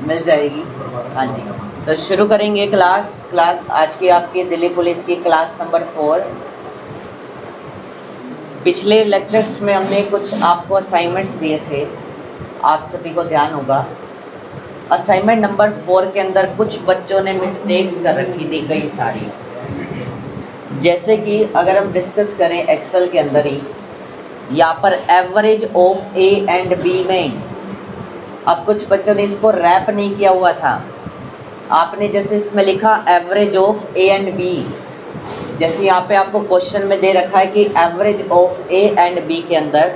मिल जाएगी। हाँ जी, तो शुरू करेंगे क्लास आज की आपकी दिल्ली पुलिस की क्लास नंबर 4। पिछले लेक्चर्स में हमने कुछ आपको असाइनमेंट्स दिए थे, आप सभी को ध्यान होगा। असाइनमेंट नंबर 4 के अंदर कुछ बच्चों ने मिस्टेक्स कर रखी थी कई सारी, जैसे कि अगर हम डिस्कस करें एक्सेल के अंदर ही, यहाँ पर average of A and B में, अब कुछ बच्चों ने इसको रैप नहीं किया हुआ था। आपने जैसे इसमें लिखा average of A and B, जैसे यहाँ पे आपको क्वेश्चन में दे रखा है कि average of A and B के अंदर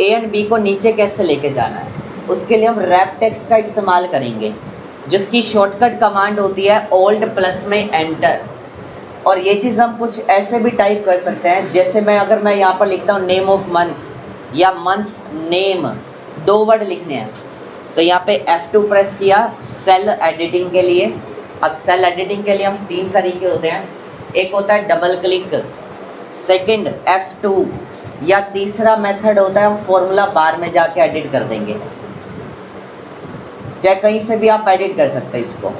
ए एंड बी को नीचे कैसे लेके जाना है, उसके लिए हम रैप टेक्स्ट का इस्तेमाल करेंगे, जिसकी शॉर्टकट कमांड होती है ऑल्ट प्लस में एंटर। और ये चीज़ हम कुछ ऐसे भी टाइप कर सकते हैं, जैसे अगर मैं यहाँ पर लिखता हूँ नेम ऑफ मंथ या मंथ्स नेम, 2 वर्ड लिखने हैं, तो यहाँ पे F2 प्रेस किया सेल एडिटिंग के लिए। अब सेल एडिटिंग के लिए हम 3 तरीके होते हैं, एक होता है डबल क्लिक, सेकंड F2, या तीसरा मेथड होता है हम फॉर्मूला बार में जाके एडिट कर देंगे, चाहे कहीं से भी आप एडिट कर सकते हैं इसको।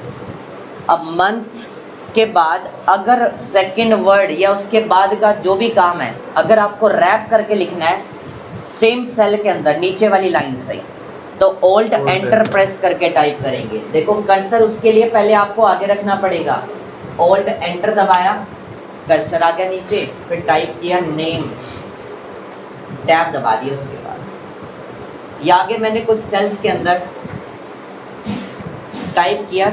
अब मंथ के बाद अगर सेकंड वर्ड या उसके बाद का जो भी काम है, अगर आपको रैप करके लिखना है सेम सेल के अंदर नीचे वाली लाइन से, तो ऑल्ट एंटर प्रेस करके टाइप करेंगे। देखो कर्सर उसके लिए पहले आपको आगे रखना पड़ेगा, ऑल्ट एंटर दबाया, कर्सर आ गया नीचे, फिर टाइप किया नेम, टैब दबा दिया। उसके बाद या आगे मैंने कुछ सेल्स के अंदर टाइप किया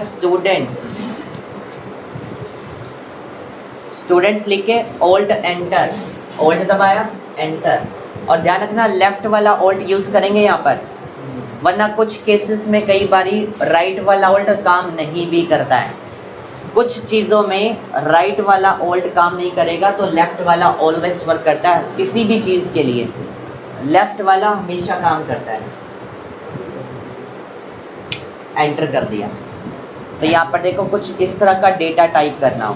स्टूडेंट्स लिख के ऑल्ट एंटर, ऑल्ट दबाया एंटर। और ध्यान रखना लेफ्ट वाला ऑल्ट यूज करेंगे यहाँ पर, वरना कुछ केसेस में कई बारी राइट वाला ऑल्ट काम नहीं भी करता है। कुछ चीज़ों में राइट वाला ऑल्ट काम नहीं करेगा तो लेफ्ट वाला ऑलवेज वर्क करता है। किसी भी चीज़ के लिए लेफ्ट वाला हमेशा काम करता है। एंटर कर दिया, तो यहाँ पर देखो कुछ इस तरह का डेटा टाइप करना हो,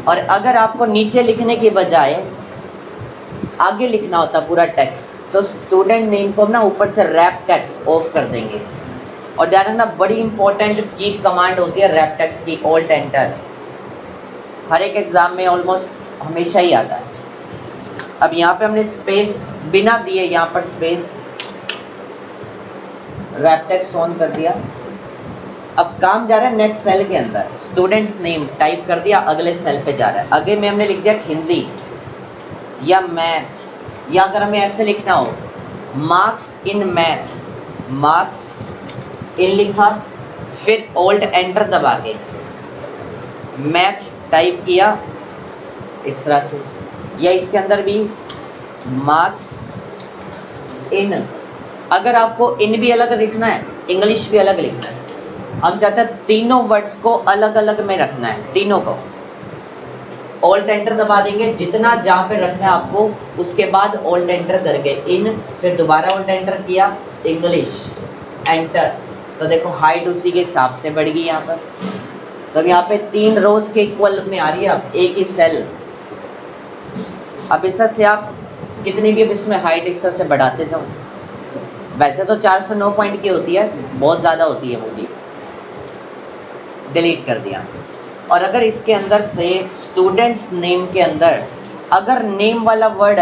और अगर आपको नीचे लिखने के बजाय आगे लिखना होता पूरा टेक्स्ट, तो स्टूडेंट नेम को ना ऊपर से रैप टेक्स्ट ऑफ कर देंगे। और ध्यान रखना बड़ी इंपॉर्टेंट की कमांड होती है रैप टेक्स्ट की, ऑल्ट एंटर। हर एक एग्जाम में ऑलमोस्ट हमेशा ही आता है। अब यहाँ पे हमने स्पेस बिना दिए, यहाँ पर स्पेस, रैप टेक्स्ट ऑन कर दिया। अब काम जा रहा है नेक्स्ट सेल के अंदर, स्टूडेंट्स नेम टाइप कर दिया, अगले सेल पे जा रहा है। आगे में हमने लिख दिया हिंदी या मैथ, या अगर हमें ऐसे लिखना हो marks in math, marks in लिखा, फिर ऑल्ट एंटर दबा के मैथ टाइप किया इस तरह से। या इसके अंदर भी मार्क्स इन, अगर आपको इन भी अलग लिखना है, इंग्लिश भी अलग लिखना है, हम चाहते हैं तीनों वर्ड्स को अलग अलग में रखना है, तीनों को ऑल्ट एंटर दबा देंगे, जितना जहाँ पे रखना है आपको, उसके बाद ऑल्ट एंटर करके इन, फिर दोबारा ऑल्ट एंटर किया, इंग्लिश एंटर, तो देखो हाइट उसी के हिसाब से बढ़ गई यहाँ पर। तो यहाँ पे 3 रोज के इक्वल में आ रही है अब एक ही सेल। अब इस तरह से आप कितनी भी इसमें हाइट इस तरह से बढ़ाते जाओ। वैसे तो 409 पॉइंट की होती है, बहुत ज़्यादा होती है वो भी, डिलीट कर दिया। और अगर इसके अंदर से स्टूडेंट्स नेम के अंदर अगर नेम वाला वर्ड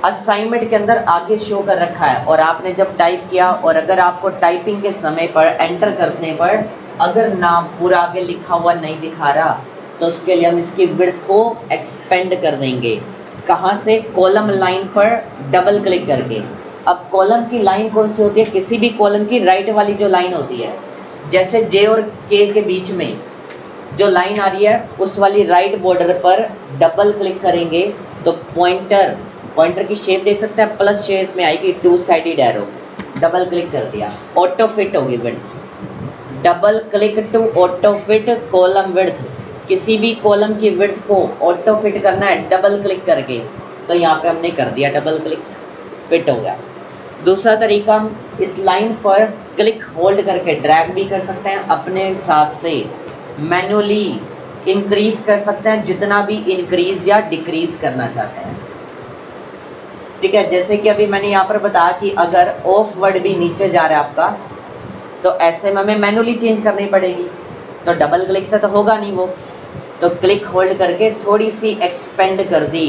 असाइनमेंट के अंदर आगे शो कर रखा है, और आपने जब टाइप किया, और अगर आपको टाइपिंग के समय पर एंटर करने पर अगर नाम पूरा आगे लिखा हुआ नहीं दिखा रहा, तो उसके लिए हम इसकी विड्थ को एक्सपेंड कर देंगे। कहाँ से? कॉलम लाइन पर डबल क्लिक करके। अब कॉलम की लाइन कौन सी होती है? किसी भी कॉलम की राइट वाली जो लाइन होती है, जैसे जे और के के बीच में जो लाइन आ रही है, उस वाली राइट बॉर्डर पर डबल क्लिक करेंगे तो पॉइंटर की शेप देख सकते हैं, प्लस शेप में आएगी, 2 साइडेड एरो। डबल क्लिक कर दिया, ऑटो फिट होगी width. Double click to auto fit column width. किसी भी कॉलम की विड्थ को ऑटो फिट करना है डबल क्लिक करके, तो यहाँ पे हमने कर दिया डबल क्लिक, फिट हो गया। दूसरा तरीका, हम इस लाइन पर क्लिक होल्ड करके ड्रैग भी कर सकते हैं, अपने हिसाब से मैन्युअली इंक्रीज कर सकते हैं, जितना भी इंक्रीज या डिक्रीज करना चाहते हैं। ठीक है, जैसे कि अभी मैंने यहाँ पर बताया कि अगर ऑफ वर्ड भी नीचे जा रहा है आपका, तो ऐसे में हमें मैनुअली चेंज करनी पड़ेगी, तो डबल क्लिक से तो होगा नहीं वो, तो क्लिक होल्ड करके थोड़ी सी एक्सपेंड कर दी,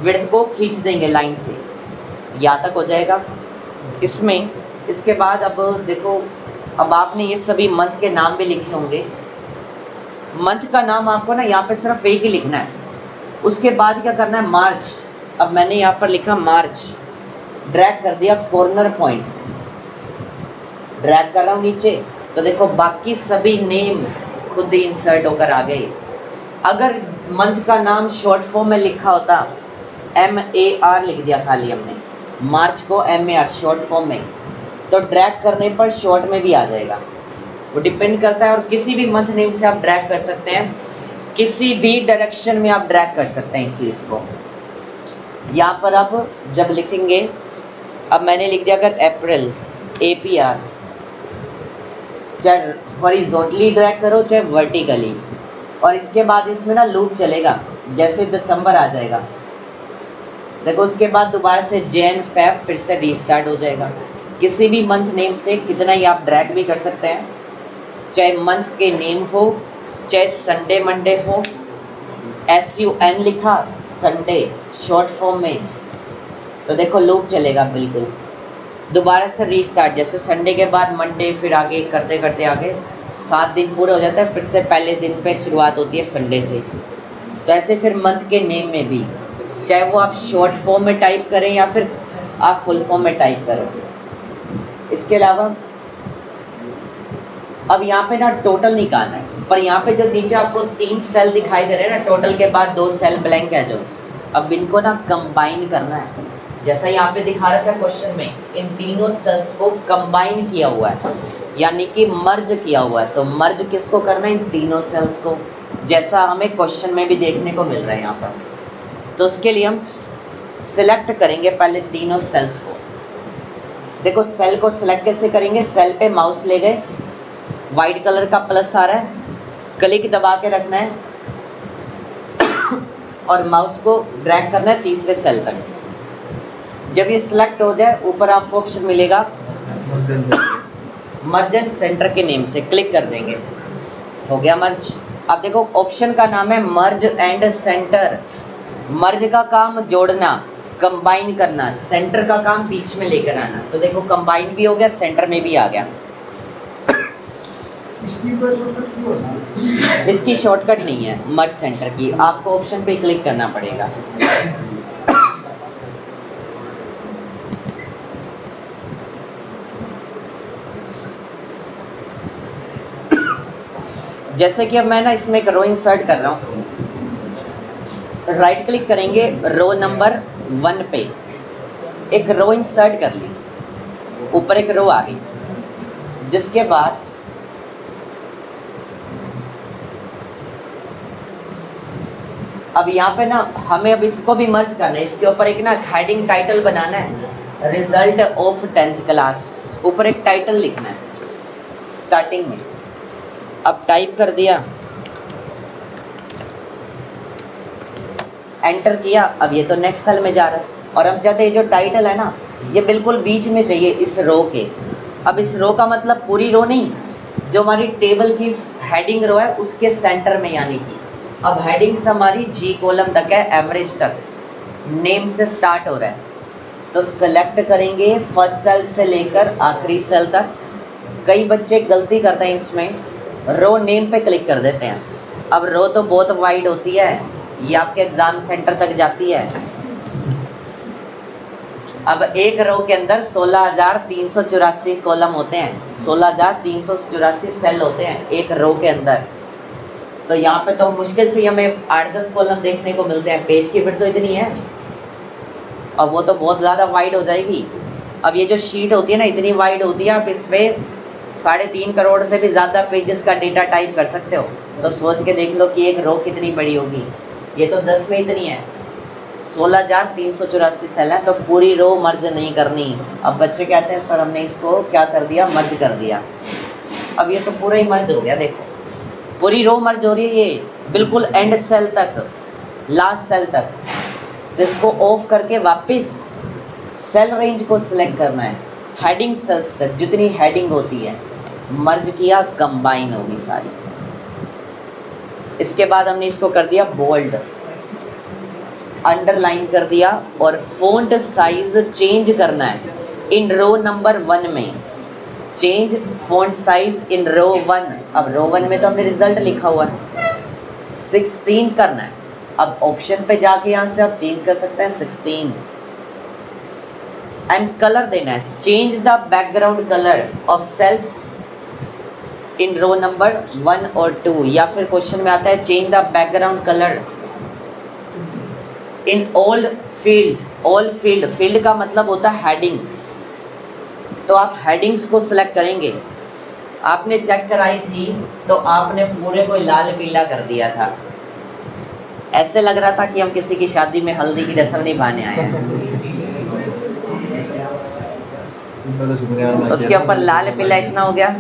विड्थ को खींच देंगे लाइन से, यहाँ तक हो जाएगा इसमें। इसके बाद अब देखो, अब आपने ये सभी मंथ के नाम भी लिखे होंगे। मंथ का नाम आपको ना यहाँ पे सिर्फ एक ही लिखना है। उसके बाद क्या करना है, मार्च। अब मैंने यहाँ पर लिखा मार्च, ड्रैग कर दिया कॉर्नर पॉइंट से, ड्रैग कर रहा हूँ नीचे, तो देखो बाकी सभी नेम खुद ही इंसर्ट होकर आ गए। अगर मंथ का नाम शॉर्ट फॉर्म में लिखा होता, MAR लिख दिया खाली हमने, मार्च को MAR शॉर्ट फॉर्म में, तो ड्रैग करने पर शॉर्ट में भी आ जाएगा। वो डिपेंड करता है, और किसी भी मंथ नेम से आप ड्रैग कर सकते हैं, किसी भी डायरेक्शन में आप ड्रैग कर सकते हैं इस चीज़ को। यहाँ पर आप जब लिखेंगे, अब मैंने लिख दिया अगर अप्रैल APR, चाहे हॉरिजॉन्टली ड्रैग करो चाहे वर्टिकली, और इसके बाद इसमें ना लूप चलेगा, जैसे दिसंबर आ जाएगा देखो, उसके बाद दोबारा से जैन फेब फिर से रीस्टार्ट हो जाएगा। किसी भी मंथ नेम से कितना ही आप ड्रैग भी कर सकते हैं, चाहे मंथ के नेम हो, चाहे संडे मंडे हो, SUN लिखा संडे शॉर्ट फॉर्म में, तो देखो लूप चलेगा बिल्कुल, दोबारा से रीस्टार्ट, जैसे संडे के बाद मंडे, फिर आगे करते करते आगे 7 दिन पूरे हो जाता है, फिर से पहले दिन पे शुरुआत होती है संडे से। तो ऐसे फिर मंथ के नेम में भी, चाहे वो आप शॉर्ट फॉर्म में टाइप करें या फिर आप फुल फॉर्म में टाइप करें। इसके अलावा अब यहाँ पे ना टोटल निकालना है, पर यहाँ पे जो नीचे आपको 3 सेल दिखाई दे रहे हैं ना, टोटल के बाद 2 सेल ब्लैंक है जो, अब इनको ना कंबाइन करना है, जैसा यहाँ पे दिखा रहा था क्वेश्चन में, इन तीनों सेल्स को कंबाइन किया हुआ है, यानी कि मर्ज किया हुआ है। तो मर्ज किसको करना है, इन तीनों सेल्स को, जैसा हमें क्वेश्चन में भी देखने को मिल रहा है यहाँ पर। तो उसके लिए हम सिलेक्ट करेंगे पहले तीनों सेल्स को। देखो सेल को सिलेक्ट कैसे करेंगे, सेल पे माउस ले गए, वाइट कलर का प्लस आ रहा है, क्लिक दबा के रखना है और माउस को ड्रैग करना है तीसरे सेल तक। जब ये सिलेक्ट हो जाए, ऊपर आपको ऑप्शन मिलेगा मर्ज एंड सेंटर के नेम से, क्लिक कर देंगे, हो गया मर्ज। अब देखो ऑप्शन का नाम है मर्ज एंड सेंटर। मर्ज का काम जोड़ना, कंबाइन करना, सेंटर का काम बीच में लेकर आना। तो देखो कंबाइन भी हो गया, सेंटर में भी आ गया। इसकी शॉर्टकट नहीं है मर्ज सेंटर की, आपको ऑप्शन पे क्लिक करना पड़ेगा। जैसे कि अब मैं ना इसमें एक रो इंसर्ट कर रहा हूँ, राइट क्लिक करेंगे, रो नंबर 1 पे एक रो इंसर्ट कर ली, ऊपर एक रो आ गई, जिसके बाद अब यहाँ पे ना हमें अब इसको भी मर्ज करना है। इसके ऊपर एक ना हेडिंग टाइटल बनाना है, रिजल्ट ऑफ 10th क्लास, ऊपर एक टाइटल लिखना है स्टार्टिंग में। अब टाइप कर दिया, एंटर किया, अब ये तो नेक्स्ट सेल में जा रहा है। और अब जब ये जो टाइटल है ना, ये बिल्कुल बीच में चाहिए इस रो के। अब इस रो का मतलब पूरी रो नहीं, जो हमारी टेबल की हेडिंग रो है उसके सेंटर में, यानी कि अब हेडिंग्स हमारी G कॉलम तक है, एवरेज तक, नेम से स्टार्ट हो रहा है। तो सेलेक्ट करेंगे फर्स्ट सेल से लेकर आखिरी सेल तक। कई बच्चे गलती करते हैं इसमें, रो नेम पे क्लिक कर देते हैं। अब रो तो बहुत वाइड होती है, ये आपके एग्जाम सेंटर तक जाती है। अब एक रो के अंदर 16,384 कॉलम होते हैं, 16,384 सेल होते हैं एक रो के अंदर। तो यहाँ पे तो मुश्किल से हमें 8-10 कॉलम देखने को मिलते हैं, पेज की विड्थ तो इतनी है, और वो तो बहुत ज़्यादा वाइड हो जाएगी। अब ये जो शीट होती है ना, इतनी वाइड होती है, आप इसमें 3.5 करोड़ से भी ज़्यादा पेजेस का डेटा टाइप कर सकते हो। तो सोच के देख लो कि एक रो कितनी बड़ी होगी। ये तो 10 में इतनी है, 16,384 सेल है, तो पूरी रो मर्ज नहीं करनी। अब बच्चे कहते हैं सर हमने इसको क्या कर दिया, मर्ज कर दिया। अब ये तो पूरा ही मर्ज हो गया, देखो पूरी रो मर्ज हो रही है, ये बिल्कुल एंड सेल तक, लास्ट सेल तक। तो इसको ऑफ करके वापस सेल रेंज को सिलेक्ट करना है, हेडिंग सेल्स तक जितनी हेडिंग होती है। मर्ज किया, कंबाइन होगी सारी। इसके बाद हमने इसको कर दिया बोल्ड, अंडरलाइन कर दिया, और फ़ॉन्ट साइज चेंज करना है इन रो नंबर 1 में। चेंज फ़ॉन्ट साइज इन रो 1। अब रो 1 में तो हमने रिजल्ट लिखा हुआ है, 16 करना है। अब ऑप्शन पे जाके यहाँ से आप चेंज कर सकते हैं 16। एंड कलर देना है, change the background colour of cells in row number 1 और 2, या फिर क्वेश्चन में आता है change the background colour in all fields. All field का मतलब होता है हेडिंग्स, तो आप हेडिंग्स को सिलेक्ट करेंगे। आपने चेक कराई थी तो आपने पूरे को लाल पीला कर दिया था, ऐसे लग रहा था कि हम किसी की शादी में हल्दी की रस्म निभाने आए हैं। उसके ऊपर लाल पीला इतना हो गया,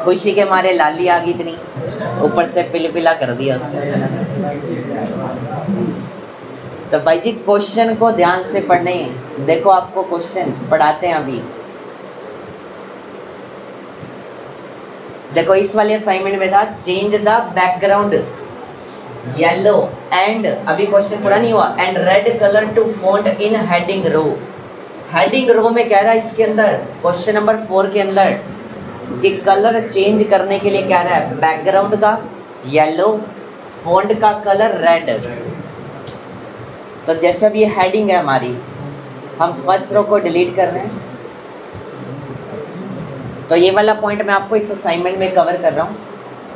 खुशी के मारे लाली आ गई इतनी, ऊपर से पिला कर दिया उसका। तो भाई जी क्वेश्चन को ध्यान से पढ़ने, देखो आपको क्वेश्चन पढ़ाते हैं अभी। देखो इस वाले असाइनमेंट में था change the background yellow and, अभी क्वेश्चन पूरा नहीं हुआ, and red colour to font in heading row. Heading row में कह रहा है इसके अंदर क्वेश्चन नंबर 4 के अंदर कि कलर चेंज करने के लिए कह रहा है बैकग्राउंड का येलो, फॉन्ट का कलर रेड। तो जैसे अब ये हेडिंग है हमारी, हम फर्स्ट रो को डिलीट कर रहे हैं। तो ये वाला पॉइंट मैं आपको इस असाइनमेंट में कवर कर रहा हूँ।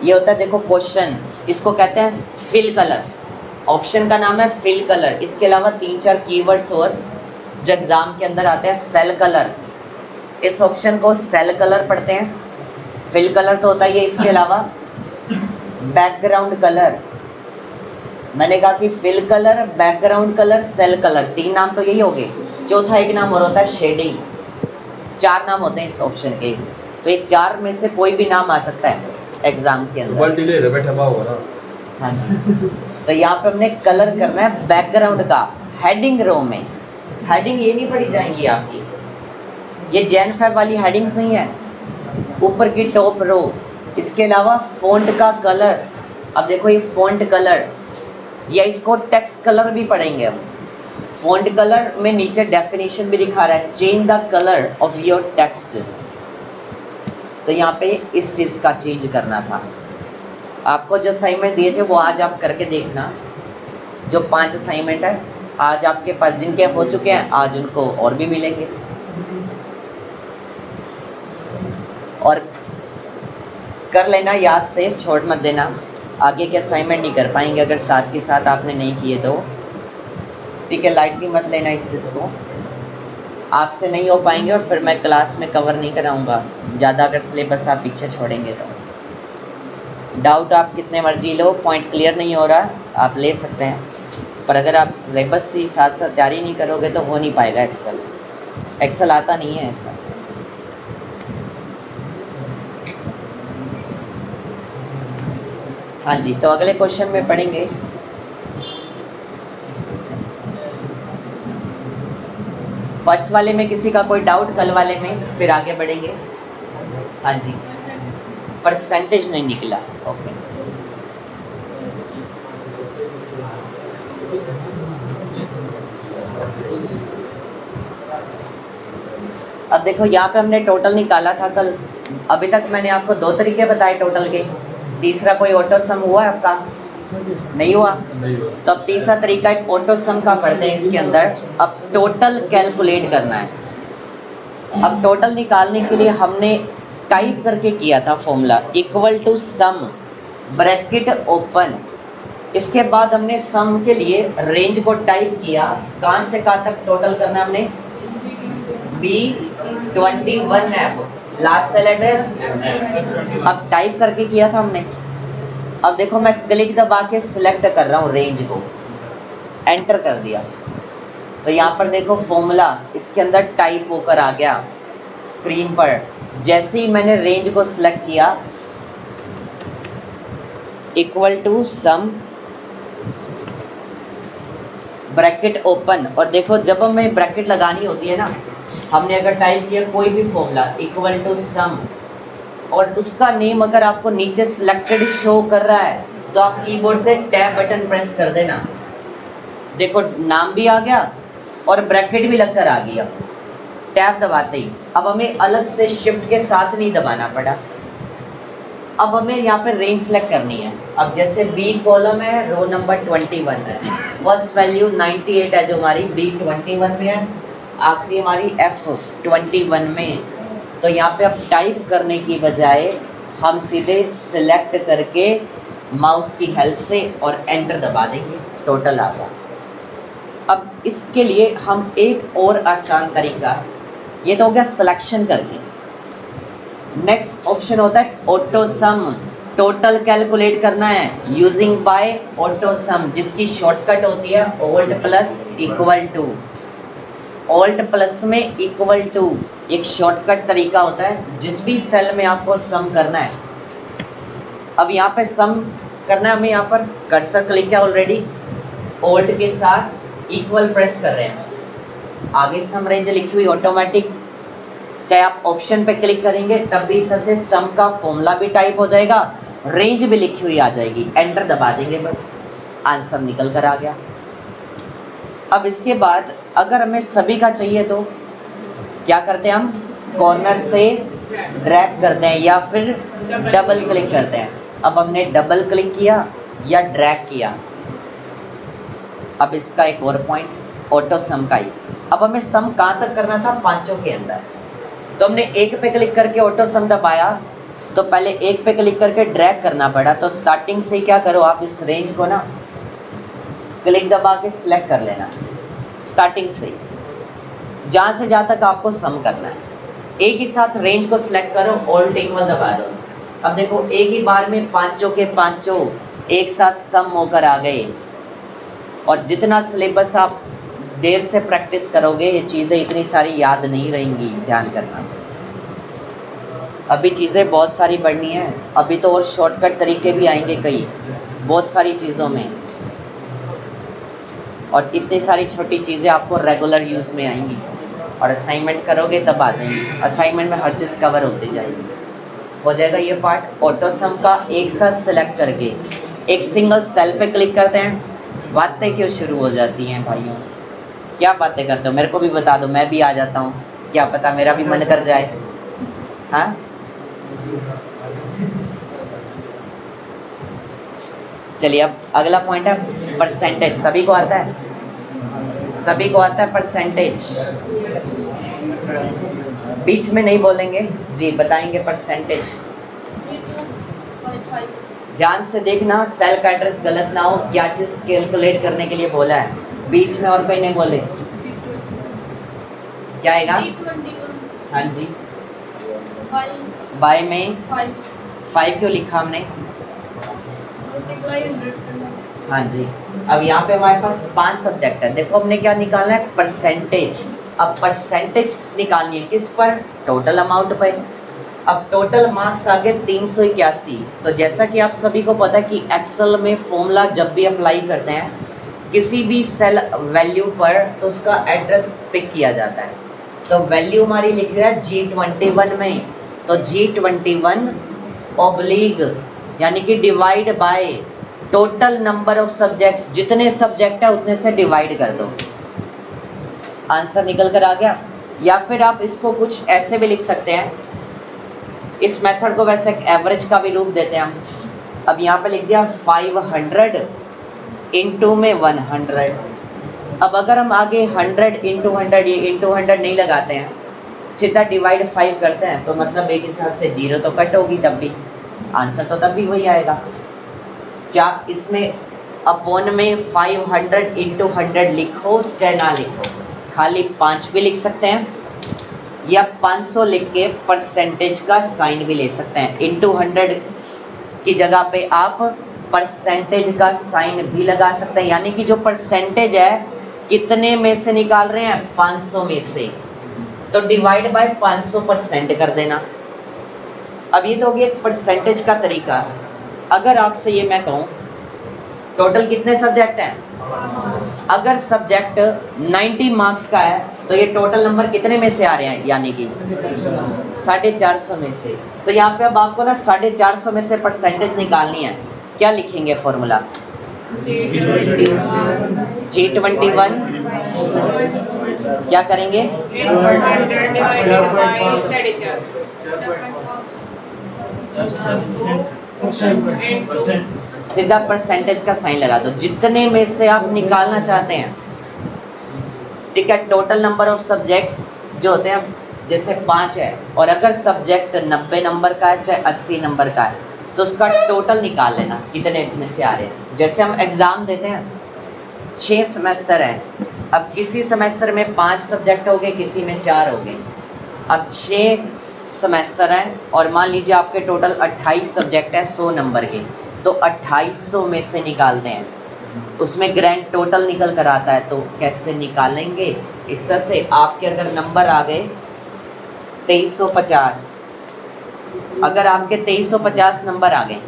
ये होता है देखो क्वेश्चन, इसको कहते हैं फिल कलर। ऑप्शन का नाम है फिल कलर। इसके अलावा 3-4 कीवर्ड्स और जो एग्जाम के अंदर आते हैं, सेल कलर, इस ऑप्शन को सेल कलर पढ़ते हैं। फिल कलर तो होता ही है। इसके अलावा बैकग्राउंड कलर, मैंने कहा कि fill colour, background colour, cell colour, 3 नाम तो यही हो गए। चौथा एक नाम और होता है शेडिंग। 4 नाम होते हैं इस ऑप्शन के, तो ये 4 में से कोई भी नाम आ सकता है एग्जाम के अंदर। बैठा हुआ ना। हाँ जी। तो यहाँ पे हमने कलर करना है बैकग्राउंड का हेडिंग रो में। हेडिंग ये नहीं पढ़ी जाएंगी आपकी, ये जैन फैब वाली हेडिंग्स नहीं है, ऊपर की टॉप रो। इसके अलावा फ़ॉन्ट का कलर, अब देखो ये फ़ॉन्ट कलर, या इसको टेक्स्ट कलर भी पढ़ेंगे हम। फ़ॉन्ट कलर में नीचे डेफिनेशन भी दिखा रहा है, change the colour of your text. तो यहाँ पे इस चीज़ का चेंज करना था। आपको जो असाइनमेंट दिए थे वो आज आप करके देखना। जो 5 असाइनमेंट है आज आपके पास, जिनके हो चुके हैं आज उनको और भी मिलेंगे। और कर लेना याद से, छोड़ मत देना। आगे के असाइनमेंट नहीं कर पाएंगे अगर साथ के साथ आपने नहीं किए तो, ठीक है। लाइटली मत लेना इस चीज़ को, आपसे नहीं हो पाएंगे और फिर मैं क्लास में कवर नहीं कराऊंगा ज़्यादा अगर सिलेबस आप पीछे छोड़ेंगे तो। डाउट आप कितने मर्जी लो, पॉइंट क्लियर नहीं हो रहा आप ले सकते हैं, पर अगर आप सिलेबस से साथ साथ तैयारी नहीं करोगे तो हो नहीं पाएगा। एक्सेल आता नहीं है ऐसा। हाँ जी, तो अगले क्वेश्चन में पढ़ेंगे। फर्स्ट वाले में किसी का कोई डाउट, कल वाले में फिर आगे बढ़ेंगे। हाँ जी, परसेंटेज नहीं निकला, ओके। अब देखो यहाँ पे हमने टोटल निकाला था कल। अभी तक मैंने आपको 2 तरीके बताए टोटल के, तीसरा कोई ऑटो सम हुआ है आपका? नहीं हुआ। तो अब तीसरा तरीका एक ऑटो सम का पढ़ते हैं इसके अंदर। अब टोटल कैलकुलेट करना है। अब टोटल निकालने के लिए हमने टाइप करके किया था formula, equal to sum bracket open. इसके बाद हमने सम के लिए रेंज को टाइप किया, कहाँ से कहाँ तक टोटल करना हमने, B21F लास्ट सेल एड्रेस। अब टाइप करके किया था हमने। अब देखो मैं क्लिक दबा के सिलेक्ट कर रहा हूँ रेंज को, एंटर कर दिया तो यहाँ पर देखो फॉर्मूला इसके अंदर टाइप होकर आ गया स्क्रीन पर। जैसे ही मैंने रेंज को सिलेक्ट किया, equal to sum bracket open. और देखो जब हमें ब्रैकेट लगानी होती है ना, हमने अगर टाइप किया कोई भी फॉर्मूला इक्वल टू सम और उसका नेम अगर आपको नीचे सिलेक्टेड शो कर रहा है तो आप कीबोर्ड से टैब बटन प्रेस कर देना। देखो नाम भी आ गया और ब्रैकेट भी लगकर आ गया टैब दबाते ही। अब हमें अलग से शिफ्ट के साथ नहीं दबाना पड़ा। अब हमें यहाँ पे रेंज सेलेक्ट करनी है। अब जैसे बी कॉलम है, रो नंबर 21 है, फर्स्ट वैल्यू 98 है जो हमारी बी 21 में है, आखिरी हमारी एफ 21 में है। तो यहाँ पे अब टाइप करने की बजाय हम सीधे सिलेक्ट करके माउस की हेल्प से और एंटर दबा देंगे, टोटल आ गया। अब इसके लिए हम एक और आसान तरीका, ये तो हो गया सिलेक्शन करके। नेक्स्ट ऑप्शन होता है ऑटो सम, टोटल कैलकुलेट करना है यूजिंग बाय ऑटो सम, जिसकी शॉर्टकट होती है alt plus equal to. Alt plus में इक्वल टू एक शॉर्टकट तरीका होता है जिस भी सेल में आपको सम करना है। अब यहाँ पे सम करना है हमें, यहाँ पर कर्सर क्लिक है ऑलरेडी, ऑल्ट के साथ इक्वल प्रेस कर रहे हैं, आगे सम रेंज लिखी हुई ऑटोमेटिक। चाहे आप ऑप्शन पे क्लिक करेंगे तब भी इससे सम का फॉर्मूला भी टाइप हो जाएगा, रेंज भी लिखी हुई आ जाएगी, एंटर दबा देंगे, बस आंसर निकल कर आ गया। अब इसके बाद अगर हमें सभी का चाहिए तो क्या करते हैं, हम कॉर्नर से ड्रैग करते हैं या फिर डबल क्लिक करते हैं। अब हमने डबल क्लिक किया या ड्रैग किया। अब इसका एक और पॉइंट ऑटो सम का ही। अब हमें सम कहाँ तक करना था, पांचों के अंदर, तो हमने एक पे क्लिक करके ऑटो सम दबाया, तो पहले एक पे क्लिक करके ड्रैग करना पड़ा। तो स्टार्टिंग से ही क्या करो, आप इस रेंज को ना क्लिक दबा के सिलेक्ट कर लेना, स्टार्टिंग से ही जहाँ से जहाँ तक आपको सम करना है, एक ही साथ रेंज को सिलेक्ट करो, ऑल्ट इक्वल दबा दो। अब देखो एक ही बार में पांचों के पांचों एक साथ सम होकर आ गए। और जितना सिलेबस आप देर से प्रैक्टिस करोगे ये चीज़ें इतनी सारी याद नहीं रहेंगी, ध्यान करना। अभी चीज़ें बहुत सारी बढ़नी है, अभी तो और शॉर्टकट तरीके भी आएंगे कई बहुत सारी चीज़ों में, और इतनी सारी छोटी चीज़ें आपको रेगुलर यूज़ में आएंगी। और असाइनमेंट करोगे तब आ जाएंगी, असाइनमेंट में हर चीज़ कवर होती जाएगी, हो जाएगा ये पार्ट। ऑटो सम का एक साथ सेलेक्ट करके एक सिंगल सेल पे क्लिक करते हैं। बातें क्यों शुरू हो जाती हैं भाइयों, क्या बातें करते हो, मेरे को भी बता दो, मैं भी आ जाता हूँ, क्या पता मेरा भी मन कर जाए। हाँ चलिए, अब अगला पॉइंट है परसेंटेज। सभी को आता है, सभी को आता है परसेंटेज, बीच में नहीं बोलेंगे जी, बताएंगे परसेंटेज। ध्यान से देखना, सेल का एड्रेस गलत ना हो, क्या चीज़ कैलकुलेट करने के लिए बोला है, बीच में और कोई नहीं बोले। क्या आएगा, हाँ जी, बाय में 5 क्यों लिखा हमने, हाँ जी। अब यहाँ पे हमारे पास 5 सब्जेक्ट है, देखो हमने क्या निकालना है, परसेंटेज। अब परसेंटेज निकालनी है किस पर, टोटल अमाउंट पर। अब टोटल मार्क्स आ गए 381। तो जैसा कि आप सभी को पता है कि एक्सेल में फॉर्मूला जब भी अप्लाई करते हैं किसी भी सेल वैल्यू पर तो उसका एड्रेस पिक किया जाता है। तो वैल्यू हमारी लिख रहा है G21 में, तो G21 ऑब्लिग यानी कि divide by total number of subjects, जितने सब्जेक्ट है उतने से डिवाइड कर दो, आंसर निकल कर आ गया। या फिर आप इसको कुछ ऐसे भी लिख सकते हैं, इस मेथड को वैसे एक एवरेज का भी रूप देते हैं हम। अब यहाँ पे लिख दिया 500 इंटू में 100। अब अगर हम आगे 100 इंटू 100, ये इंटू 100 नहीं लगाते हैं, सीधा डिवाइड 5 करते हैं, तो मतलब एक हिसाब से 0 तो कट होगी, तब भी आंसर तो तब भी वही आएगा। क्या इसमें अपॉन में 500 इंटू 100 लिखो चाहे ना लिखो, खाली 5 भी लिख सकते हैं या 500 लिख के परसेंटेज का साइन भी ले सकते हैं। इंटू 100 की जगह पे आप परसेंटेज का साइन भी लगा सकते हैं, यानी कि जो परसेंटेज है कितने में से निकाल रहे हैं, 500 में से, तो डिवाइड बाय 500% कर देना। अब ये तो हो गया परसेंटेज का तरीका। अगर आपसे ये मैं कहूँ टोटल कितने सब्जेक्ट हैं? अगर सब्जेक्ट 90 मार्क्स का है तो ये टोटल नंबर कितने में से आ रहे हैं, यानी कि 450 में से। तो यहाँ पे अब आपको ना 450 में से परसेंटेज निकालनी है। क्या लिखेंगे फॉर्मूला? G21 क्या करेंगे? सीधा परसेंटेज का साइन लगा दो, जितने में से आप निकालना चाहते हैं। ठीक है, टोटल नंबर ऑफ सब्जेक्ट्स जो होते हैं, जैसे 5 है और अगर सब्जेक्ट 90 नंबर का है चाहे 80 नंबर का है तो उसका टोटल निकाल लेना कितने में से आ रहे हैं। जैसे हम एग्ज़ाम देते हैं, 6 सेमेस्टर है, अब किसी सेमेस्टर में 5 सब्जेक्ट हो गए, किसी में 4 हो गए। अब 6 सेमेस्टर हैं और मान लीजिए आपके टोटल 28 सब्जेक्ट है 100 नंबर के, तो 2800 में से निकालते हैं, उसमें ग्रैंड टोटल निकल कर आता है। तो कैसे निकालेंगे? इस तरह से आपके अगर नंबर आ गए 2350, अगर आपके 2350 नंबर आ गए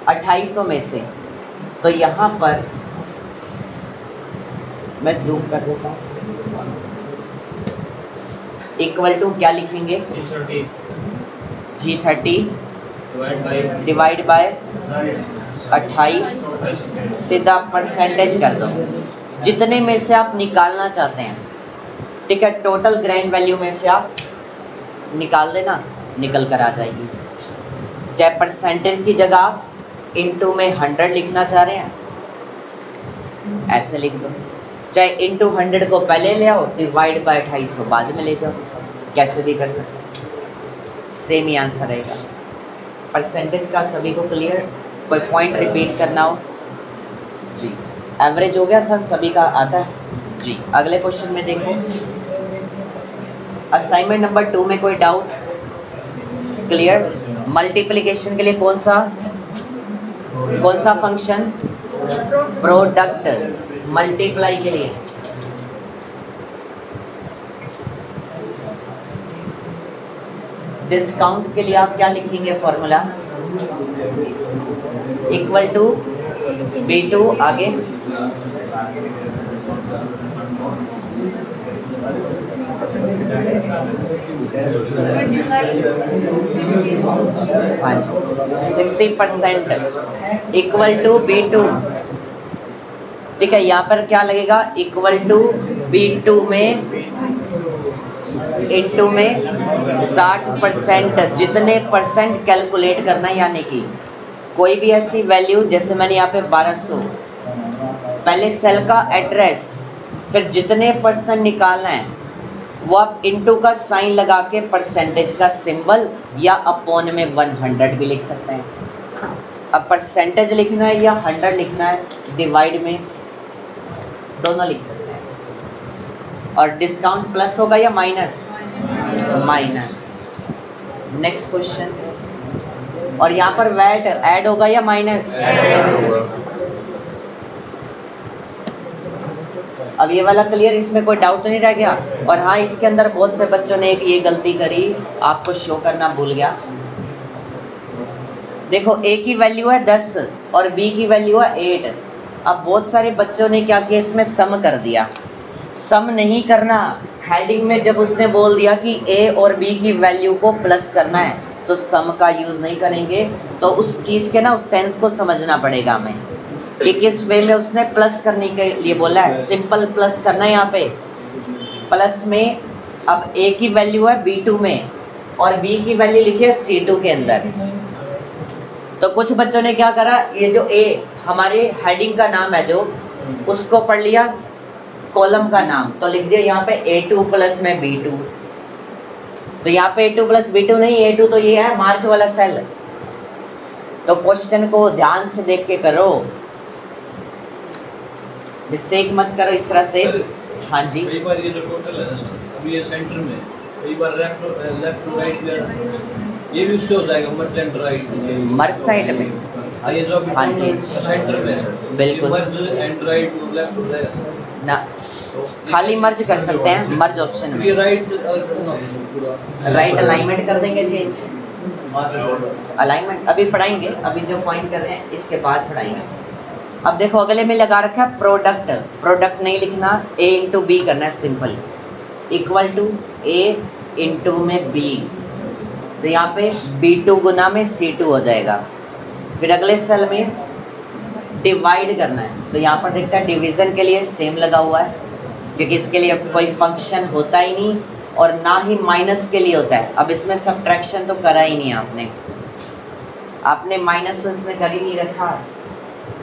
2800 में से, तो यहाँ पर मैं जूम कर देता हूँ, इक्वल टू क्या लिखेंगे? G30 डिवाइड बाय 28, सीधा परसेंटेज कर दो जितने में से आप निकालना चाहते हैं। ठीक है, टोटल ग्रैंड वैल्यू में से आप निकाल देना, निकल कर आ जाएगी। चाहे परसेंटेज की जगह आप इनटू में 100 लिखना चाह रहे हैं, ऐसे लिख दो, चाहे इनटू 100 को पहले ले आओ, डिवाइड बाय 2800 बाद में ले जाओ, कैसे भी कर सकते हैं, सेम ही आंसर रहेगा। परसेंटेज का सभी को क्लियर? कोई पॉइंट रिपीट करना हो जी? एवरेज हो गया था, सभी का आता है जी। अगले क्वेश्चन में देखो, असाइनमेंट नंबर 2 में कोई डाउट? क्लियर? मल्टीप्लिकेशन के लिए कौन सा फंक्शन? प्रोडक्ट। मल्टीप्लाई के लिए डिस्काउंट के लिए आप क्या लिखेंगे फॉर्मूला? इक्वल टू B2 आगे हाँ जी 60% इक्वल टू B2। ठीक है, यहाँ पर क्या लगेगा? इक्वल टू B2 में इनटू में 60%, जितने परसेंट कैलकुलेट करना है, यानी कि कोई भी ऐसी वैल्यू, जैसे मैंने यहाँ पे 1200, पहले सेल का एड्रेस, फिर जितने परसेंट निकालना है वो आप इनटू का साइन लगा के परसेंटेज का सिंबल या अपॉन में 100 भी लिख सकते हैं। अब परसेंटेज लिखना है या 100 लिखना है, डिवाइड में दोनों लिख सकते हैं। और डिस्काउंट प्लस होगा या माइनस? माइनस। नेक्स्ट क्वेश्चन, और यहाँ पर वैट ऐड होगा या माइनस? अब ये वाला क्लियर? इसमें कोई डाउट तो नहीं रह गया? और हाँ, इसके अंदर बहुत से बच्चों ने एक ये गलती करी, आपको शो करना भूल गया। देखो, A की वैल्यू है 10 और B की वैल्यू है 8। अब बहुत सारे बच्चों ने क्या किया, इसमें सम कर दिया। सम नहीं करना, हेडिंग में जब उसने बोल दिया कि A और B की वैल्यू को प्लस करना है तो सम का यूज़ नहीं करेंगे। तो उस चीज़ के ना उस सेंस को समझना पड़ेगा हमें कि किस वे में उसने प्लस करने के लिए बोला है। सिंपल प्लस करना है यहाँ पे, प्लस में अब A की वैल्यू है B2 में और B की वैल्यू लिखी है C2 के अंदर। तो कुछ बच्चों ने क्या करा, ये जो A हमारे हेडिंग का नाम है जो, उसको पढ़ लिया कॉलम का नाम, तो लिख दिया यहाँ पे A2 प्लस में B2। तो यहाँ पे A2 प्लस B2 नहीं, A2 तो ये है मार्च वाला सेल। तो क्वेश्चन को ध्यान से देख के करो, मिस्टेक मत करो इस तरह से। हाँ जी, कई बार ये जो टोटल है ना सर, अभी ये सेंटर में, कई बार लेफ्ट टू राइट ये भी उससे हो जाएगा, मर्ज एंड राइट, मर्ज साइड में। हाँ, ये जो हाँ जी सेंटर में है सर, बिल्कुल, मर्ज एंड राइट लेफ्ट हो जाएगा ना, खाली मर्ज कर सकते हैं मर्ज ऑप्शन में। राइट राइट अलाइनमेंट कर देंगे चेंज, वहाँ से छोड़ो। अलाइनमेंट अभी पढ़ाएंगे, अभी जो पॉइंट कर रहे हैं इसके बाद पढ़ाएंगे। अब देखो अगले में लगा रखा है प्रोडक्ट, प्रोडक्ट नहीं लिखना, a इंटू बी करना है simple, equal to a into में b, तो यहाँ पे b2 गुना में c2 हो जाएगा। फिर अगले सेल में डिवाइड करना है, तो यहाँ पर देखता है डिवीजन के लिए सेम लगा हुआ है, क्योंकि इसके लिए कोई फंक्शन होता ही नहीं और ना ही माइनस के लिए होता है। अब इसमें सब्ट्रैक्शन तो करा ही नहीं आपने माइनस तो इसमें कर ही नहीं रखा,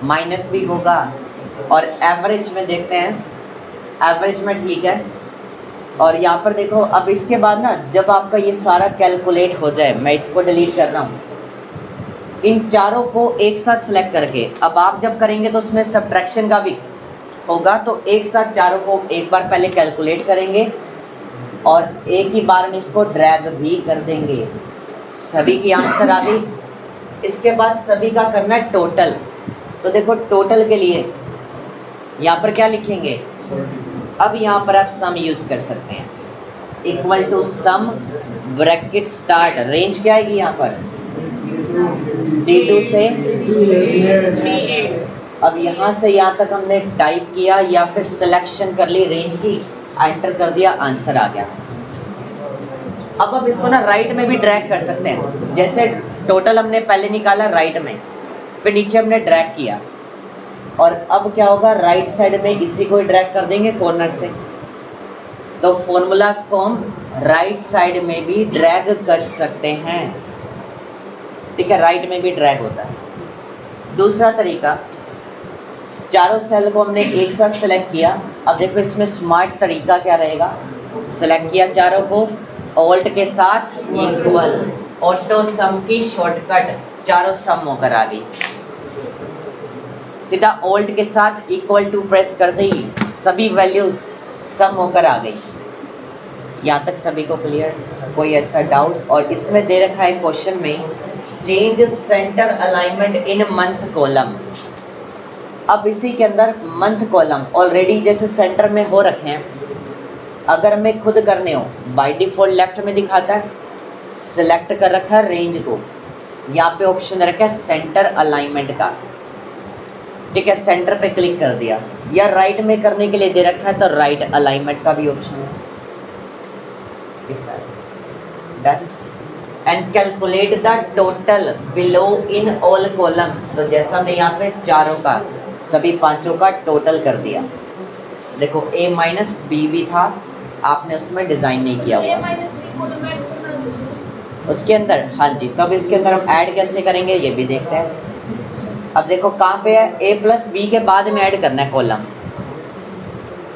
माइनस भी होगा। और एवरेज में देखते हैं, एवरेज में ठीक है। और यहाँ पर देखो अब इसके बाद ना जब आपका ये सारा कैलकुलेट हो जाए, मैं इसको डिलीट कर रहा हूँ, इन चारों को एक साथ सेलेक्ट करके अब आप जब करेंगे तो उसमें सब्ट्रैक्शन का भी होगा, तो एक साथ चारों को एक बार पहले कैलकुलेट करेंगे और एक ही बार में इसको ड्रैग भी कर देंगे। सभी की आंसर आ गई। इसके बाद सभी का करना है टोटल, तो देखो टोटल के लिए यहाँ पर क्या लिखेंगे, अब यहाँ पर आप सम यूज कर सकते हैं, equal to sum bracket start, range क्या आएगी यहाँ पर D2 से अब यहाँ से यहाँ तक हमने टाइप किया या फिर सिलेक्शन कर ली रेंज की, एंटर कर दिया, आंसर आ गया। अब हम इसको ना राइट में भी ड्रैग कर सकते हैं, जैसे टोटल हमने पहले निकाला राइट में, फिर नीचे हमने ड्रैग किया और अब क्या होगा राइट साइड में इसी को ही ड्रैग कर देंगे कॉर्नर से, तो फॉर्मूलाज को हम राइट साइड में भी ड्रैग कर सकते हैं। ठीक है, राइट में भी ड्रैग होता है। दूसरा तरीका, चारों सेल को हमने एक साथ सेलेक्ट किया। अब देखो इसमें स्मार्ट तरीका क्या रहेगा, सेलेक्ट किया चारों को, ऑल्ट के साथ इक्वल, ऑटो सम की शॉर्टकट, चारों सम होकर आ गई। सीधा ऑल्ट के साथ इक्वल टू प्रेस कर दी, सभी वैल्यूज सम होकर आ गई। यहाँ तक सभी को क्लियर, कोई ऐसा डाउट? और इसमें दे रखा है क्वेश्चन में, चेंज सेंटर अलाइनमेंट इन मंथ कॉलम। अब इसी के अंदर मंथ कॉलम ऑलरेडी जैसे सेंटर में हो रखे हैं, अगर हमें खुद करने हो बाय डिफॉल्ट लेफ्ट में दिखाता है, सिलेक्ट कर रखा है रेंज को, यहाँ पे ऑप्शन रखा है सेंटर अलाइनमेंट का। ठीक है, सेंटर पे क्लिक कर दिया, या राइट में करने के लिए दे रखा है तो राइट अलाइनमेंट का भी ऑप्शन है, इस तरह। Done. And calculate the total below in all columns, तो जैसा हमने यहाँ पे चारों का, सभी पांचों का टोटल कर दिया। देखो a माइनस बी भी था, आपने उसमें डिजाइन नहीं किया हुआ उसके अंदर। हाँ जी, तब इसके अंदर हम ऐड कैसे करेंगे ये भी देखते हैं। अब देखो कहाँ पे है, a प्लस बी के बाद में ऐड करना है कॉलम,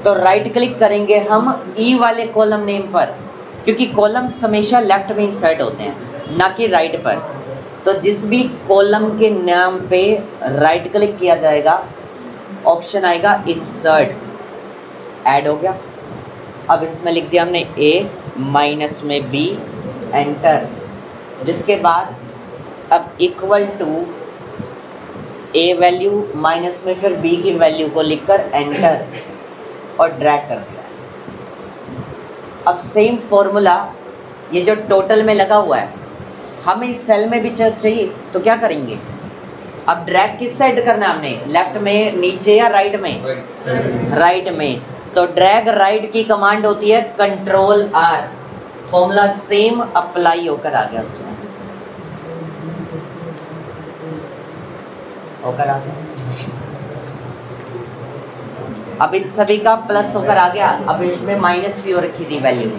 तो राइट क्लिक करेंगे हम ई वाले कॉलम नेम पर, क्योंकि कॉलम्स हमेशा लेफ्ट में इंसर्ट होते हैं ना कि राइट पर। तो जिस भी कॉलम के नाम पे राइट क्लिक किया जाएगा, ऑप्शन आएगा इंसर्ट, ऐड हो गया। अब इसमें लिख दिया हमने a माइनस में b, एंटर। जिसके बाद अब equal to a value minus में फिर b की वैल्यू को लिखकर एंटर और ड्रैग कर दिया। अब सेम फॉर्मूला ये जो टोटल में लगा हुआ है, हमें इस सेल में भी चाहिए, तो क्या करेंगे, अब ड्रैग किस साइड करना है हमने, लेफ्ट में, नीचे या राइट में? राइट में। तो ड्रैग राइट की कमांड होती है control R, formula same apply होकर आ गया, उसमें होकर आ गया। अब इन सभी का प्लस होकर आ गया, अब इसमें माइनस भी हो रखी थी वैल्यू,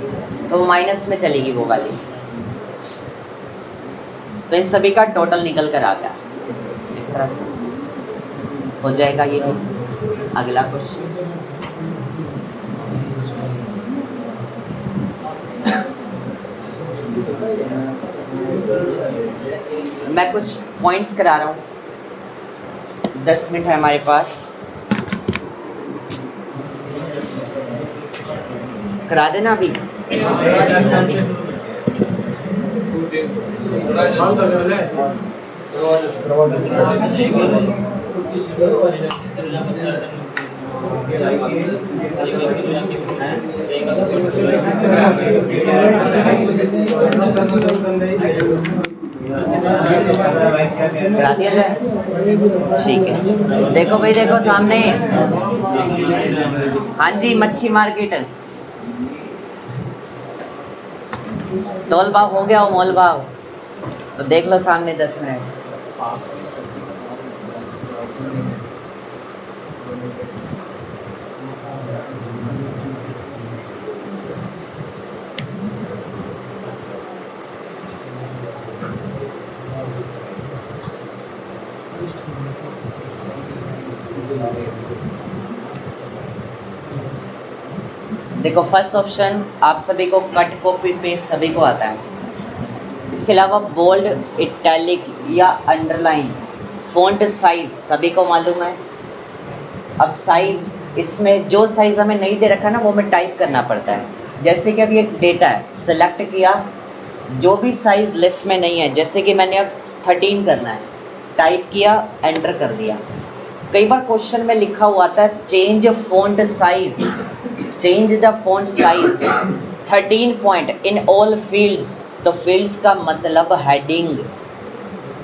तो माइनस में चलेगी वो वाली, तो इन सभी का टोटल निकल कर आ गया। इस तरह से हो जाएगा ये भी। अगला क्वेश्चन, मैं कुछ पॉइंट्स करा रहा हूँ, 10 मिनट है हमारे पास, करा देना अभी। करा दिया जाए, ठीक है। देखो भाई, देखो सामने, हाँ जी, मच्छी मार्केट, तौल भाव हो गया हो मोल भाव, तो देख लो सामने 10 मिनट। देखो फर्स्ट ऑप्शन आप सभी को कट कॉपी पेस्ट सभी को आता है। इसके अलावा बोल्ड, इटैलिक या अंडरलाइन, फ़ॉन्ट साइज सभी को मालूम है। अब साइज, इसमें जो साइज हमें नहीं दे रखा ना वो हमें टाइप करना पड़ता है। जैसे कि अभी एक डेटा है, सेलेक्ट किया, जो भी साइज लिस्ट में नहीं है, जैसे कि मैंने अब 13 करना है, टाइप किया, एंटर कर दिया। कई बार क्वेश्चन में लिखा हुआ था change font size, change the font size 13 point in all fields, तो फील्ड्स का मतलब हेडिंग,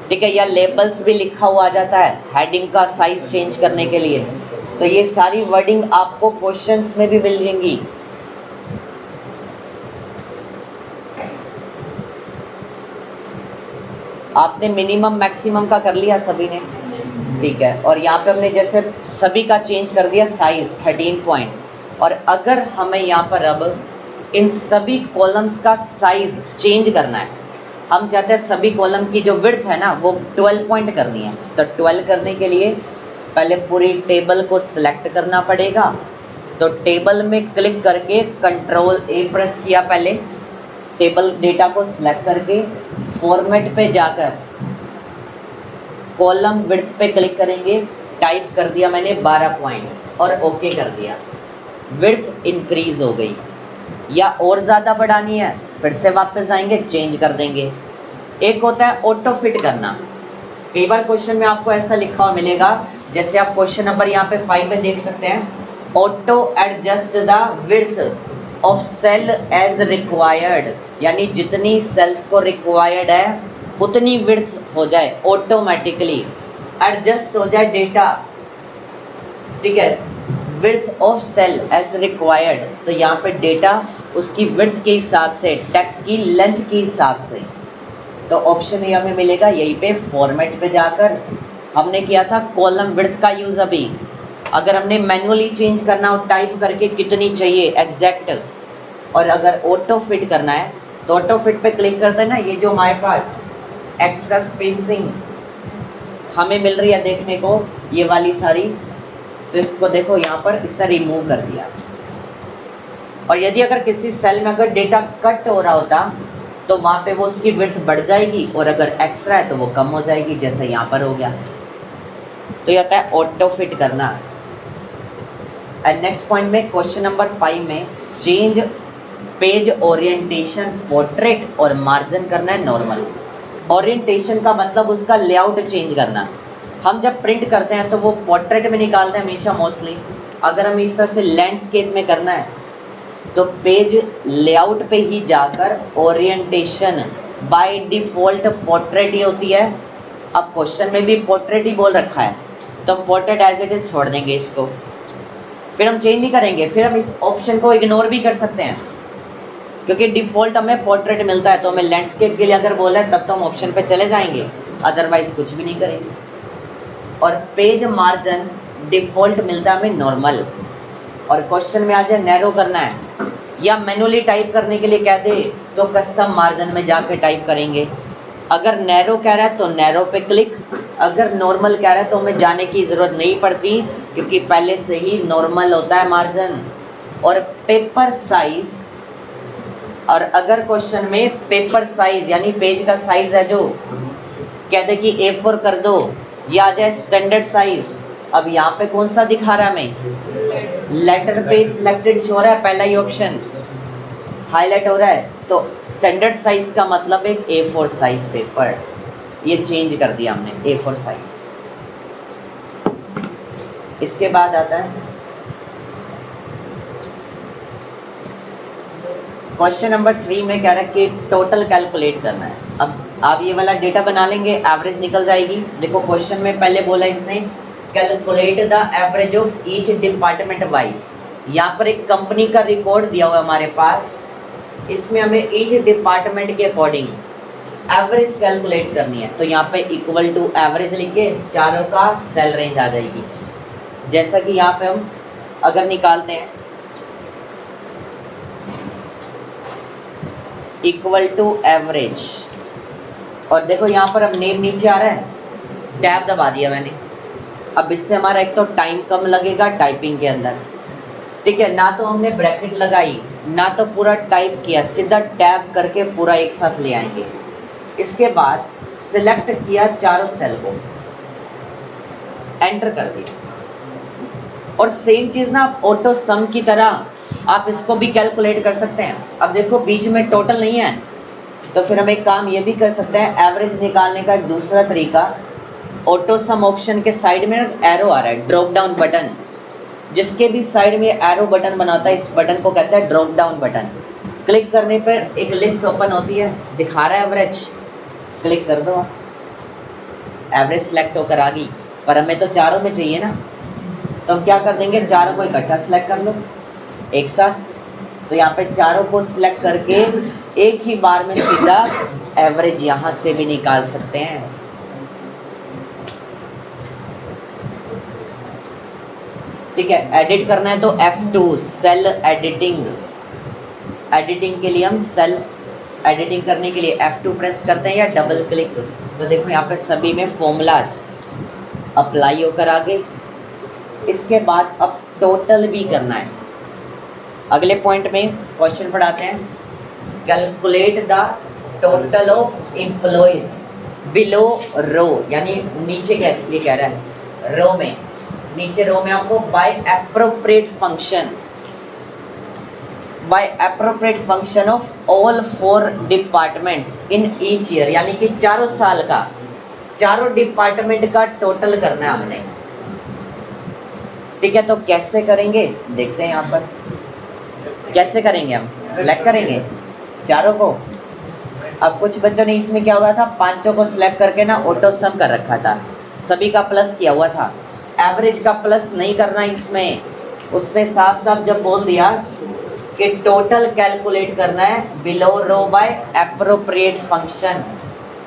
ठीक है, या लेबल्स भी लिखा हुआ आ जाता है हेडिंग का साइज चेंज करने के लिए। तो ये सारी वर्डिंग आपको क्वेश्चंस में भी मिल जाएंगी। आपने मिनिमम मैक्सिमम का कर लिया सभी ने, ठीक है। और यहाँ पे हमने जैसे सभी का चेंज कर दिया साइज 13 पॉइंट, और अगर हमें यहाँ पर अब इन सभी कॉलम्स का साइज चेंज करना है, हम चाहते हैं सभी कॉलम की जो विड्थ है ना वो 12 पॉइंट करनी है, तो 12 करने के लिए पहले पूरी टेबल को सिलेक्ट करना पड़ेगा। तो टेबल में क्लिक करके कंट्रोल ए प्रेस किया, पहले टेबल डेटा को सिलेक्ट करके फॉर्मेट पे जाकर कॉलम विड्थ पे क्लिक करेंगे, टाइप कर दिया मैंने 12 पॉइंट और ओके कर दिया। विड्थ इंक्रीज हो गई, या और ज़्यादा बढ़ानी है फिर से वापस आएंगे, चेंज कर देंगे। एक होता है ऑटो फिट करना। कई बार क्वेश्चन में आपको ऐसा लिखा हुआ मिलेगा, जैसे आप क्वेश्चन नंबर यहाँ पे 5 में देख सकते हैं, auto adjust the width of cell as required, यानी जितनी सेल्स को रिक्वायर्ड है उतनी विड्थ हो जाए, ऑटोमेटिकली एडजस्ट हो जाए डेटा, ठीक है, width of cell as required. तो यहाँ पे डेटा उसकी विड्थ के हिसाब से, टेक्स्ट की लेंथ के हिसाब से, तो ऑप्शन ये हमें मिलेगा यहीं पे फॉर्मेट पे जाकर। हमने किया था कॉलम विड्थ का यूज़ अभी, अगर हमने मैनुअली चेंज करना हो टाइप करके कितनी चाहिए एग्जैक्ट, और अगर ऑटो फिट करना है तो ऑटो फिट पे क्लिक करते हैं ना, ये जो हमारे पास एक्स्ट्रा स्पेसिंग हमें मिल रही है देखने को, ये वाली सारी, तो इसको देखो यहाँ पर इस तरह रिमूव कर दिया। और यदि अगर किसी सेल में अगर डेटा कट हो रहा होता तो वहाँ पे वो उसकी विड्थ बढ़ जाएगी, और अगर एक्स्ट्रा है तो वो कम हो जाएगी, जैसे यहाँ पर हो गया। तो ये आता है ऑटो फिट करना। एंड नेक्स्ट पॉइंट में क्वेश्चन नंबर 5 में चेंज पेज ओरिएंटेशन पोर्ट्रेट और मार्जिन करना है नॉर्मल। ओरिएंटेशन का मतलब उसका लेआउट चेंज करना। हम जब प्रिंट करते हैं तो वो पोर्ट्रेट में निकालते हैं हमेशा मोस्टली, अगर हमें इस तरह से लैंडस्केप में करना है तो पेज लेआउट पे ही जाकर ओरिएंटेशन, बाय डिफ़ॉल्ट पोर्ट्रेट ही होती है। अब क्वेश्चन में भी पोर्ट्रेट ही बोल रखा है तो पोर्ट्रेट एज इट इज़ छोड़ देंगे इसको, फिर हम चेंज नहीं करेंगे। फिर हम इस ऑप्शन को इग्नोर भी कर सकते हैं क्योंकि डिफ़ॉल्ट हमें पोर्ट्रेट मिलता है, तो हमें लैंडस्केप के लिए अगर बोला है तब तो हम ऑप्शन पे चले जाएंगे, अदरवाइज कुछ भी नहीं करेंगे। और पेज मार्जिन डिफ़ॉल्ट मिलता है हमें नॉर्मल, और क्वेश्चन में आ जाए नैरो करना है या मैनुअली टाइप करने के लिए कह दे तो कस्टम मार्जिन में जाके टाइप करेंगे। अगर नैरो कह रहा है तो नैरो पे क्लिक, अगर नॉर्मल कह रहा है तो हमें जाने की ज़रूरत नहीं पड़ती क्योंकि पहले से ही नॉर्मल होता है मार्जिन। और पेपर साइज, और अगर क्वेश्चन में पेपर साइज यानी पेज का साइज है जो कह दे कि A4 कर दो, या आ जाए स्टैंडर्ड साइज। अब यहाँ पे कौन सा दिखा रहा है हमें, लेटर पेज सिलेक्टेड शो रहा है, पहला ही ऑप्शन हाईलाइट हो रहा है, तो स्टैंडर्ड साइज का मतलब एक A4 साइज पेपर, ये चेंज कर दिया हमने A4 साइज। इसके बाद आता है क्वेश्चन नंबर 3 में कह रहा है कि टोटल कैलकुलेट करना है। अब आप ये वाला डेटा बना लेंगे, एवरेज निकल जाएगी। देखो क्वेश्चन में पहले बोला इसने calculate the average of each department wise. यहाँ पर एक कंपनी का रिकॉर्ड दिया हुआ है हमारे पास, इसमें हमें ईच डिपार्टमेंट के अकॉर्डिंग एवरेज कैलकुलेट करनी है। तो यहाँ पे इक्वल टू एवरेज लिख के चारों का सेल रेंज आ जाएगी। जैसा कि यहाँ पे हम अगर निकालते हैं इक्वल टू एवरेज, और देखो यहाँ पर अब नेम नीचे आ रहा है, टैब दबा दिया मैंने। अब इससे हमारा एक तो टाइम कम लगेगा टाइपिंग के अंदर, ठीक है, ना तो हमने ब्रैकेट लगाई ना तो पूरा टाइप किया, सीधा टैब करके पूरा एक साथ ले आएंगे। इसके बाद सिलेक्ट किया चारों सेल को, एंटर कर दिया, और सेम चीज ना आप ऑटो सम की तरह आप इसको भी कैलकुलेट कर सकते हैं। अब देखो बीच में टोटल नहीं है, तो फिर हम एक काम ये भी कर सकते हैं, एवरेज निकालने का एक दूसरा तरीका, ऑटो सम ऑप्शन के साइड में एरो आ रहा है, ड्रॉप डाउन बटन, जिसके भी साइड में एरो बटन बनाता है, इस बटन को कहते हैं ड्रॉप डाउन बटन। क्लिक करने पर एक लिस्ट ओपन होती है, दिखा रहा है एवरेज, क्लिक कर दो, एवरेज सेलेक्ट होकर आ गई। पर हमें तो चारों में चाहिए ना, तो हम क्या कर देंगे, चारों को इकट्ठा सेलेक्ट कर लो एक साथ। तो यहाँ पे चारों को सिलेक्ट करके एक ही बार में सीधा एवरेज यहाँ से भी निकाल सकते हैं। ठीक है, एडिट करना है तो F2 सेल एडिटिंग, एडिटिंग के लिए हम सेल एडिटिंग करने के लिए F2 प्रेस करते हैं या डबल क्लिक। तो देखो यहाँ पे सभी में फॉर्मूलाज अप्लाई होकर आ गए। इसके बाद अब टोटल भी करना है। अगले पॉइंट में क्वेश्चन पढ़ाते हैं, calculate the total of employees below row, यानी नीचे ये कह रहा है रो में, नीचे रो में आपको by appropriate function of all 4 departments in each year, यानी कि चारों साल का चारों डिपार्टमेंट का टोटल करना है हमने। ठीक है, तो कैसे करेंगे देखते हैं। यहाँ पर कैसे करेंगे, हम सिलेक्ट करेंगे चारों को। अब कुछ बच्चों ने इसमें क्या हुआ था, पांचों को सिलेक्ट करके ना ऑटो सम कर रखा था, सभी का प्लस किया हुआ था, एवरेज का प्लस नहीं करना इसमें। उसने साफ साफ जब बोल दिया कि टोटल कैलकुलेट करना है below row by appropriate function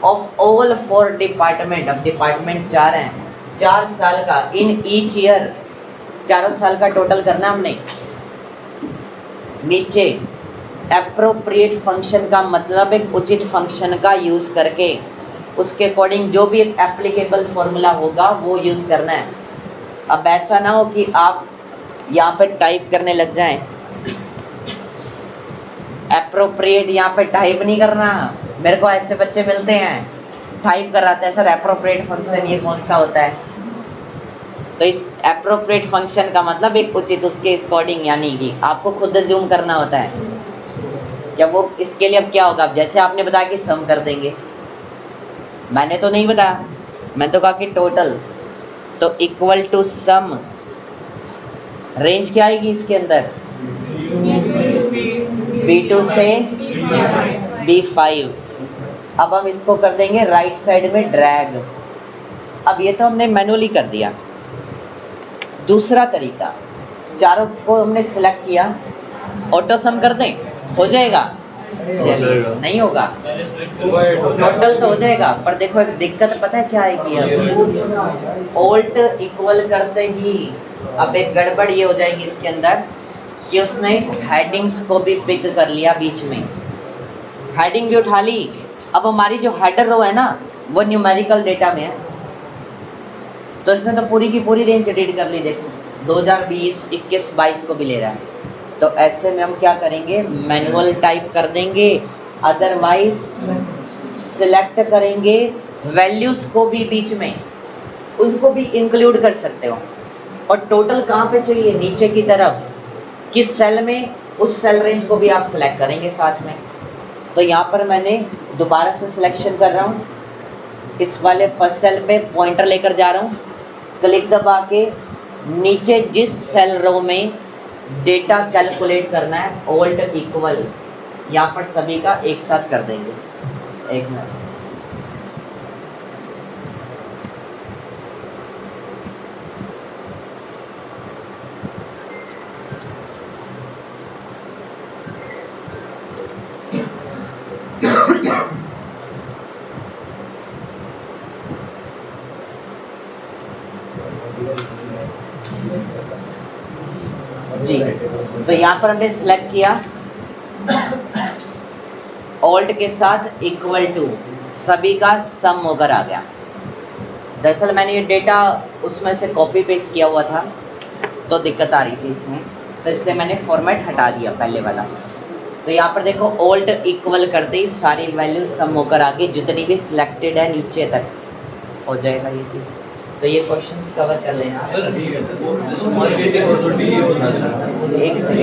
of all 4 department. अब डिपार्टमेंट 4 हैं, 4 साल का इन ईच ईयर, चारों साल का टोटल करना हमने। नीचे एप्रोप्रिएट फंक्शन का मतलब एक उचित फंक्शन का यूज करके उसके अकॉर्डिंग जो भी एक एप्लीकेबल फॉर्मूला होगा वो यूज करना है। अब ऐसा ना हो कि आप यहाँ पे टाइप करने लग जाएं, एप्रोप्रिएट यहाँ पे टाइप नहीं करना। मेरे को ऐसे बच्चे मिलते हैं टाइप कराते हैं, सर एप्रोप्रिएट फंक्शन ये कौन सा होता है। तो इस एप्रोप्रिएट फंक्शन का मतलब एक उचित उसके अकॉर्डिंग, यानी कि आपको खुद जूम करना होता है। क्या वो इसके लिए अब क्या होगा, अब जैसे आपने बताया कि सम कर देंगे, मैंने तो नहीं बताया, मैं तो कहा कि टोटल, तो इक्वल टू सम, रेंज क्या आएगी इसके अंदर, B2 से B5। अब हम इसको कर देंगे राइट साइड में ड्रैग। अब ये तो हमने मैनुअली कर दिया। दूसरा तरीका, चारों को हमने सिलेक्ट किया, ऑटो सम कर दें, हो जाएगा, चलिए नहीं होगा, टोटल तो हो जाएगा। पर देखो एक दिक्कत पता है क्या आएगी, अब ऑल्ट इक्वल करते ही अब एक गड़बड़ ये हो जाएगी इसके अंदर कि उसने हेडिंग्स को भी पिक कर लिया, बीच में हेडिंग भी उठा ली। अब हमारी जो हेडर रो है ना वो न्यूमेरिकल डेटा में है, तो इसने तो पूरी की पूरी रेंज एडिट कर ली। देखो 2020, 21, 22 को भी ले रहा है। तो ऐसे में हम क्या करेंगे, मैनुअल टाइप कर देंगे, अदरवाइज सिलेक्ट करेंगे वैल्यूज को भी बीच में, उनको भी इंक्लूड कर सकते हो। और टोटल कहाँ पे चाहिए, नीचे की तरफ, किस सेल में, उस सेल रेंज को भी आप सिलेक्ट करेंगे साथ में। तो यहाँ पर मैंने दोबारा से सिलेक्शन कर रहा हूँ, इस वाले फर्स्ट सेल पे पॉइंटर लेकर जा रहा हूँ, क्लिक दबा के नीचे जिस सेल रो में डेटा कैलकुलेट करना है, ऑल्ट इक्वल यहाँ पर सभी का एक साथ कर देंगे। एक मिनट। जी, तो यहाँ पर हमने सिलेक्ट किया ऑल्ट के साथ इक्वल टू, सभी का सम होकर आ गया। दरअसल मैंने ये डेटा उसमें से कॉपी पेस्ट किया हुआ था तो दिक्कत आ रही थी इसमें, तो इसलिए मैंने फॉर्मेट हटा दिया पहले वाला। तो यहाँ पर देखो ऑल्ट इक्वल करते ही सारी वैल्यू सम होकर आ गई, जितनी भी सिलेक्टेड है नीचे तक हो जाएगा ये चीज़। तो ये क्वेश्चंस कवर कर लेना। सर वो मार्केटिंग और डी होता है। एक सेकंड।